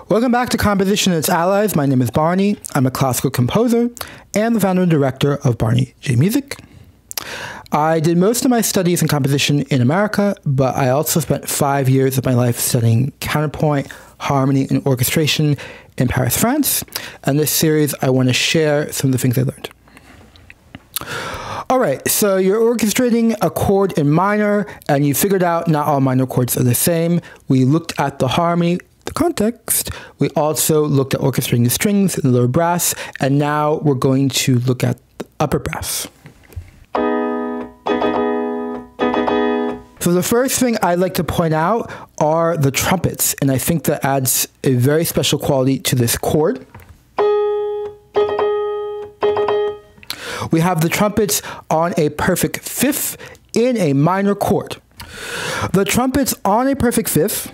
Welcome back to Composition and its Allies. My name is Barney. I'm a classical composer and the founder and director of Barney J Music. I did most of my studies in composition in America, but I also spent 5 years of my life studying counterpoint, harmony, and orchestration in Paris, France. And this series, I want to share some of the things I learned. All right, so you're orchestrating a chord in minor, and you figured out not all minor chords are the same. We looked at the harmony, the context. We also looked at orchestrating the strings and the lower brass, and now we're going to look at the upper brass. So the first thing I'd like to point out are the trumpets, and I think that adds a very special quality to this chord. We have the trumpets on a perfect fifth in a minor chord. The trumpets on a perfect fifth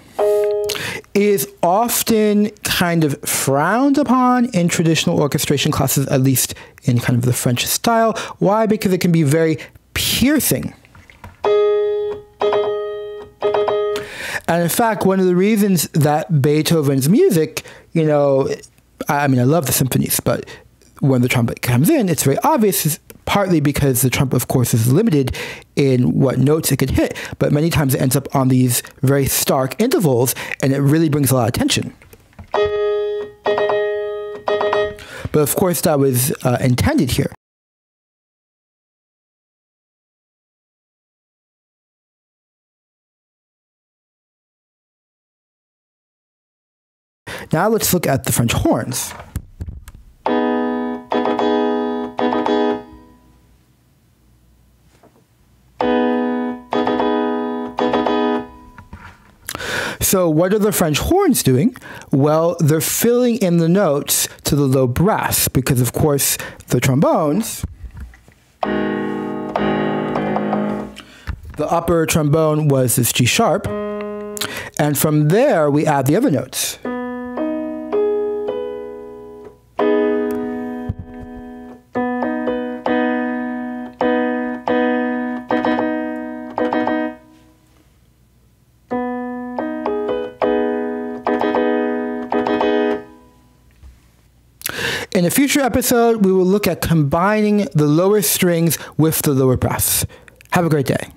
is often kind of frowned upon in traditional orchestration classes, at least in kind of the French style. Why? Because it can be very piercing. And in fact, one of the reasons that Beethoven's music, I mean, I love the symphonies, but when the trumpet comes in, it's very obvious, is partly because the trumpet, of course, is limited in what notes it could hit, but many times it ends up on these very stark intervals, and it really brings a lot of tension. But of course, that was intended here. Now let's look at the French horns. So what are the French horns doing? Well, they're filling in the notes to the low brass because, of course, the trombones, the upper trombone was this G sharp, and from there we add the other notes. In a future episode, we will look at combining the lower strings with the lower brass. Have a great day.